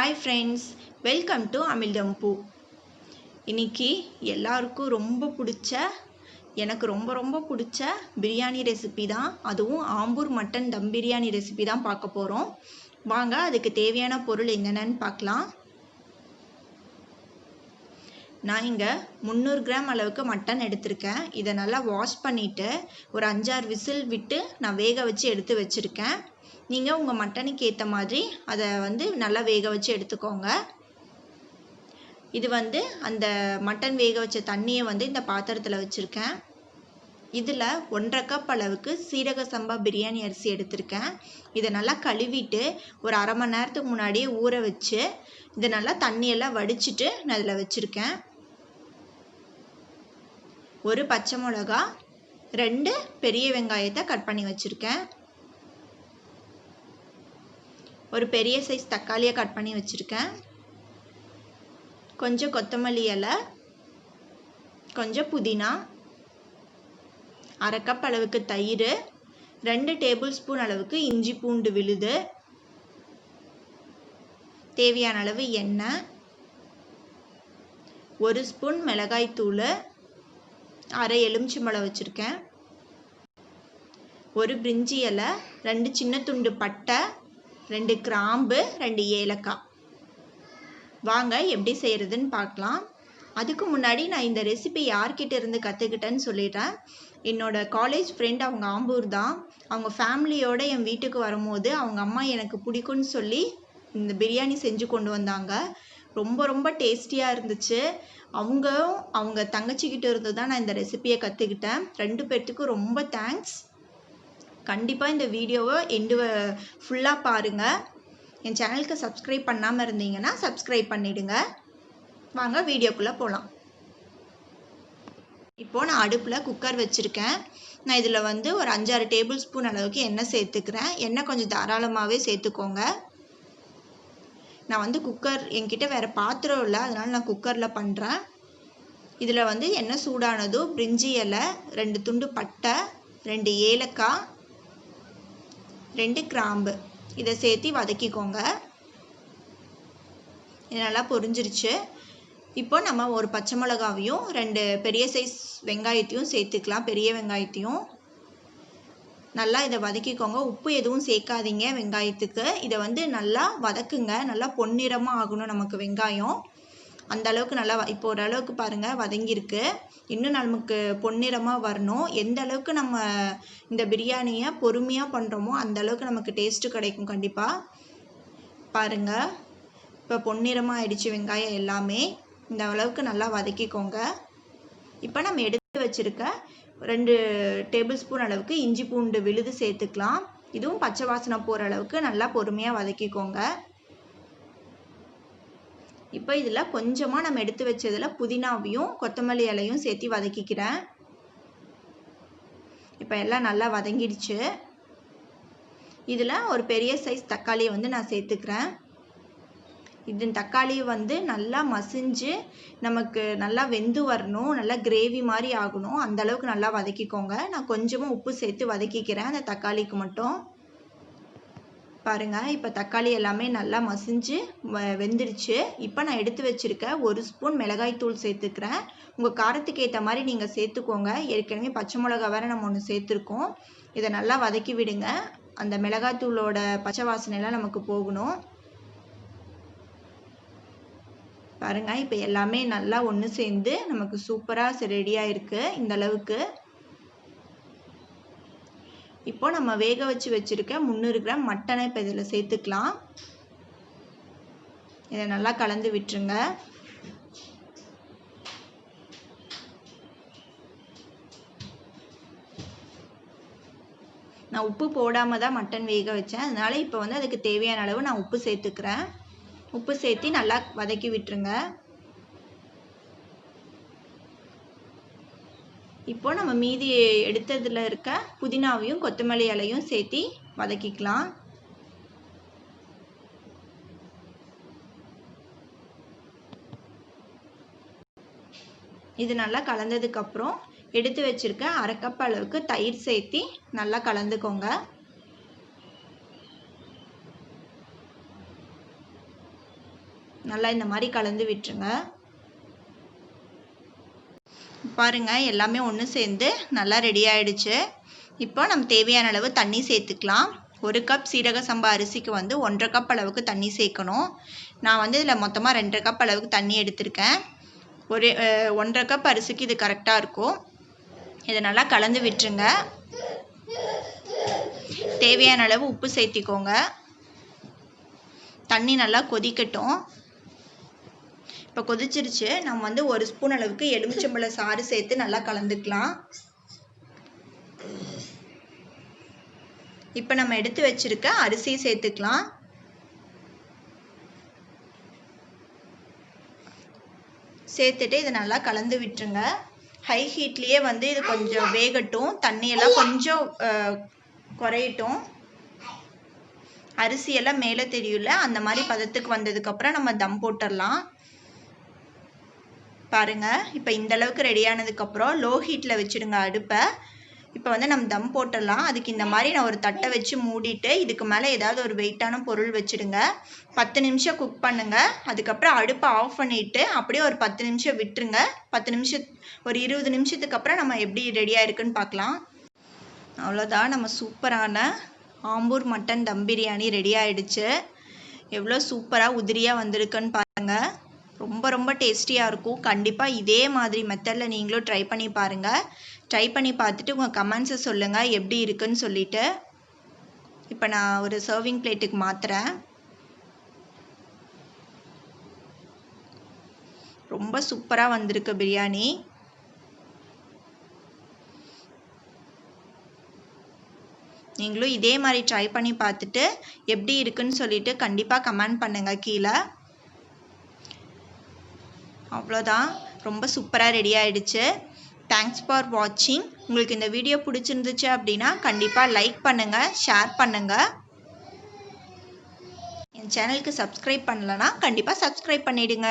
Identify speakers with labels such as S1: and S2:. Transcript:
S1: Hi friends, welcome to Amizhthampoo. இன்னைக்கு எல்லாருக்கும் ரொம்ப பிடிச்ச எனக்கு ரொம்ப பிடிச்ச பிரியாணி ரெசிபி தான். அதுவும் ஆம்பூர் மட்டன் தம் பிரியாணி ரெசிபி தான் பார்க்க போகிறோம். வாங்க அதுக்கு தேவையான பொருள் என்னென்னு பார்க்கலாம். நான் இங்கே 300 கிராம் அளவுக்கு மட்டன் எடுத்திருக்கேன். இதை நல்லா வாஷ் பண்ணிவிட்டு ஒரு 5-6 விசில் விட்டு நான் வேக வச்சு எடுத்து வச்சுருக்கேன். நீங்கள் உங்கள் மட்டனுக்கு ஏற்ற மாதிரி அதை நல்லா வேக வச்சு எடுத்துக்கோங்க. இது அந்த மட்டன் வேக வச்ச தண்ணியை இந்த பாத்திரத்தில் வச்சுருக்கேன். இதில் 1.5 கப் அளவுக்கு சீரக சம்பா பிரியாணி அரிசி எடுத்திருக்கேன். இதை நல்லா கழுவிட்டு ஒரு அரை மணி நேரத்துக்கு முன்னாடியே ஊற வச்சு இதை நல்லா தண்ணியெல்லாம் வடிச்சிட்டு நான் இதில் வச்சுருக்கேன். ஒரு பச்சை மிளகா, 2 பெரிய வெங்காயத்தை கட் பண்ணி வச்சுருக்கேன். ஒரு பெரிய சைஸ் தக்காளியை கட் பண்ணி வச்சுருக்கேன். கொஞ்சம் கொத்தமல்லி இலை, கொஞ்சம் புதினா, அரை கப் அளவுக்கு தயிர், 2 டேபிள் ஸ்பூன் அளவுக்கு இஞ்சி பூண்டு விழுது, தேவையான அளவு எண்ணெய், 1 ஸ்பூன் மிளகாய்த்தூள், அரை எலுமிச்சம்பழம் வச்சுருக்கேன், ஒரு பிரிஞ்சி இலை, 2 சின்ன துண்டு பட்டை, 2 கிராம்பு, 2 ஏலக்காய். வாங்க எப்படி செய்கிறதுன்னு பார்க்கலாம். அதுக்கு முன்னாடி நான் இந்த ரெசிபி யார்கிட்ட இருந்து கற்றுக்கிட்டேன்னு சொல்லிடுறேன். என்னோட காலேஜ் ஃப்ரெண்ட், அவங்க ஆம்பூர் தான். அவங்க ஃபேமிலியோடு என் வீட்டுக்கு வரும்போது அவங்க அம்மா எனக்கு பிடிக்கும்னு சொல்லி இந்த பிரியாணி செஞ்சு கொண்டு வந்தாங்க. ரொம்ப டேஸ்டியாக இருந்துச்சு. அவங்க தங்கச்சிக்கிட்ட இருந்து தான் நான் இந்த ரெசிபியை கற்றுக்கிட்டேன். 2 பேர்த்துக்கும் ரொம்ப தேங்க்ஸ். கண்டிப்பாக இந்த வீடியோவை ஃபுல்லாக பாருங்கள். என் சேனலுக்கு சப்ஸ்கிரைப் பண்ணாமல் இருந்தீங்கன்னா சப்ஸ்கிரைப் பண்ணிவிடுங்க. வாங்க வீடியோக்குள்ளே போகலாம். இப்போது நான் அடுப்பில் குக்கர் வச்சுருக்கேன். நான் இதில் ஒரு 5-6 டேபிள் ஸ்பூன் அளவுக்கு எண்ணெய் சேர்த்துக்கிறேன். எண்ணெய் கொஞ்சம் தாராளமாகவே சேர்த்துக்கோங்க. நான் குக்கர் என்கிட்ட வேறு பாத்திரம் இல்லை, அதனால் நான் குக்கரில் பண்ணுறேன். இதில் எண்ணெய் சூடானதும் பிரிஞ்சி இலை, 2 துண்டு பட்டை, 2 ஏலக்காய், 2 கிராம்பு இதை சேர்த்து வதக்கிக்கோங்க. இது நல்லா பொரிஞ்சிருச்சு. இப்போ நம்ம ஒரு பச்சை மிளகாவையும் 2 பெரிய சைஸ் வெங்காயத்தையும் சேர்த்துக்கலாம். பெரிய வெங்காயத்தையும் நல்லா இதை வதக்கிக்கோங்க. உப்பு எதுவும் சேர்க்காதீங்க வெங்காயத்துக்கு. இதை நல்லா வதக்குங்க. நல்லா பொன்னிறமாக ஆகணும் நமக்கு வெங்காயம். அந்த அளவுக்கு நல்லா இப்போ ஓரளவுக்கு பாருங்கள் வதங்கியிருக்கு. இன்னும் நமக்கு பொன்னிறமாக வரணும். எந்த அளவுக்கு நம்ம இந்த பிரியாணியை பொறுமையாக பண்ணுறோமோ அந்த அளவுக்கு நமக்கு டேஸ்ட்டு கிடைக்கும். கண்டிப்பாக பாருங்கள், இப்போ பொன்னிறமாக ஆயிடுச்சு வெங்காயம் எல்லாமே. இந்த அளவுக்கு நல்லா வதக்கிக்கோங்க. இப்போ நம்ம எடுத்து வச்சுருக்க 2 டேபிள் ஸ்பூன் அளவுக்கு இஞ்சி பூண்டு விழுது சேர்த்துக்கலாம். இதுவும் பச்சை வாசனை போகிற அளவுக்கு நல்லா பொறுமையாக வதக்கிக்கோங்க. இப்போ இதில் கொஞ்சமாக நம்ம எடுத்து வச்சதில் புதினாவையும் கொத்தமல்லி இலையும் சேர்த்து வதக்கிக்கிறேன். இப்போ எல்லாம் நல்லா வதங்கிடுச்சு. இதில் ஒரு பெரிய சைஸ் தக்காளியை நான் சேர்த்துக்கிறேன். இது தக்காளி நல்லா மசிஞ்சு நமக்கு நல்லா வெந்து வரணும், நல்லா கிரேவி மாதிரி ஆகணும். அந்த அளவுக்கு நல்லா வதக்கிக்கோங்க. நான் கொஞ்சமாக உப்பு சேர்த்து வதக்கிக்கிறேன் அந்த தக்காளிக்கு மட்டும். பாருங்கள், இப்போ தக்காளி எல்லாமே நல்லா மசிஞ்சு வெந்துடுச்சு. இப்போ நான் எடுத்து வச்சுருக்க 1 ஸ்பூன் மிளகாய்த்தூள் சேர்த்துக்கிறேன். உங்கள் காரத்துக்கு ஏற்ற மாதிரி நீங்கள் சேர்த்துக்கோங்க. ஏற்கனவே பச்சை மிளகா வேறு நம்ம ஒன்று சேர்த்துருக்கோம். இதை நல்லா வதக்கி விடுங்க. அந்த மிளகாய்த்தூளோட பச்சை வாசனைலாம் நமக்கு போகணும். பாருங்கள், இப்போ எல்லாமே நல்லா ஒன்று சேர்ந்து நமக்கு சூப்பராக ரெடியாக இருக்குது. இந்த அளவுக்கு இப்போ நம்ம வேக வச்சுருக்க 300 கிராம் மட்டனை இப்போ இதில் சேர்த்துக்கலாம். இதை நல்லா கலந்து விட்டுருங்க. நான் உப்பு போடாமல் தான் மட்டன் வேக வச்சேன். அதனால் இப்போ அதுக்கு தேவையான அளவு நான் உப்பு சேர்த்துக்கிறேன். உப்பு சேர்த்து நல்லா வதக்கி விட்டுருங்க. இப்போ நம்ம மீதி எடுத்ததில் இருக்க புதினாவையும் கொத்தமல்லி இலையும் சேர்த்து வதக்கிக்கலாம். இது நல்லா கலந்ததுக்கப்புறம் எடுத்து வச்சுருக்க அரை கப் அளவுக்கு தயிர் சேர்த்து நல்லா கலந்துக்கோங்க. நல்லா இந்த மாதிரி கலந்து விட்டுருங்க. பாருங்கள் எல்லாமே ஒன்று சேர்ந்து நல்லா ரெடி ஆகிடுச்சு. இப்போ நம்ம தேவையான அளவு தண்ணி சேர்த்துக்கலாம். 1 கப் சீரக சம்பா அரிசிக்கு 1.5 கப் அளவுக்கு தண்ணி சேர்க்கணும். நான் இதில் மொத்தமாக 2.5 கப் அளவுக்கு தண்ணி எடுத்திருக்கேன். 1.5 கப் அரிசிக்கு இது கரெக்டாக இருக்கும். இதை நல்லா கலந்து விட்டுருங்க. தேவையான அளவு உப்பு சேர்த்திக்கோங்க. தண்ணி நல்லா கொதிக்கட்டும். இப்போ கொதிச்சிருச்சு. நம்ம 1 ஸ்பூன் அளவுக்கு எலுமிச்சம்பழ சாறு சேர்த்து நல்லா கலந்துக்கலாம். இப்போ நம்ம எடுத்து வச்சிருக்க அரிசியை சேர்த்துக்கலாம். சேர்த்துட்டு இதை நல்லா கலந்து விட்டுருங்க. ஹை ஹீட்லேயே இது கொஞ்சம் வேகட்டும். தண்ணியெல்லாம் கொஞ்சம் குறையட்டும். அரிசியெல்லாம் மேலே தெரியல, அந்த மாதிரி பதத்துக்கு வந்ததுக்கப்புறம் நம்ம தம் போட்டுடலாம். பாருங்கள், இப்போ இந்த அளவுக்கு ரெடியானதுக்கப்புறம் லோ ஹீட்டில் வச்சுடுங்க அடுப்பை. இப்போ நம்ம தம் போட்டுடலாம். அதுக்கு இந்த மாதிரி நான் ஒரு தட்டை வச்சு மூடிட்டு இதுக்கு மேலே ஏதாவது ஒரு வெயிட்டான பொருள் வச்சுடுங்க. 10 நிமிஷம் குக் பண்ணுங்கள். அதுக்கப்புறம் அடுப்பை ஆஃப் பண்ணிவிட்டு அப்படியே ஒரு 10 நிமிஷம் விட்டுருங்க. 10 நிமிஷம் ஒரு 20 நிமிஷத்துக்கு அப்புறம் நம்ம எப்படி ரெடியாக இருக்குன்னு பார்க்கலாம். அவ்வளோதான், நம்ம சூப்பரான ஆம்பூர் மட்டன் தம் பிரியாணி ரெடி ஆகிடுச்சு. எவ்வளோ சூப்பராக உதிரியாக வந்திருக்குன்னு பாருங்கள். ரொம்ப ரொம்ப டேஸ்டியாக இருக்கும். கண்டிப்பாக இதே மாதிரி மெத்தடில் நீங்களும் ட்ரை பண்ணி பாருங்கள். ட்ரை பண்ணி பார்த்துட்டு உங்கள் கமெண்ட்ஸை சொல்லுங்கள் எப்படி இருக்குன்னு சொல்லிவிட்டு. இப்போ நான் ஒரு சர்விங் பிளேட்டுக்கு மாற்றுறேன். ரொம்ப சூப்பராக வந்திருக்கு பிரியாணி. நீங்களும் இதே மாதிரி ட்ரை பண்ணி பார்த்துட்டு எப்படி இருக்குன்னு சொல்லிட்டு கண்டிப்பாக கமெண்ட் பண்ணுங்கள் கீழே. அவ்வளோதான், ரொம்ப சூப்பராக ரெடி ஆகிடுச்சு. தேங்க்ஸ் ஃபார் வாட்சிங். உங்களுக்கு இந்த வீடியோ பிடிச்சிருந்துச்சு அப்படின்னா கண்டிப்பாக லைக் பண்ணுங்கள், ஷேர் பண்ணுங்கள். என் சேனலுக்கு சப்ஸ்கிரைப் பண்ணலன்னா கண்டிப்பாக சப்ஸ்கிரைப் பண்ணிவிடுங்க.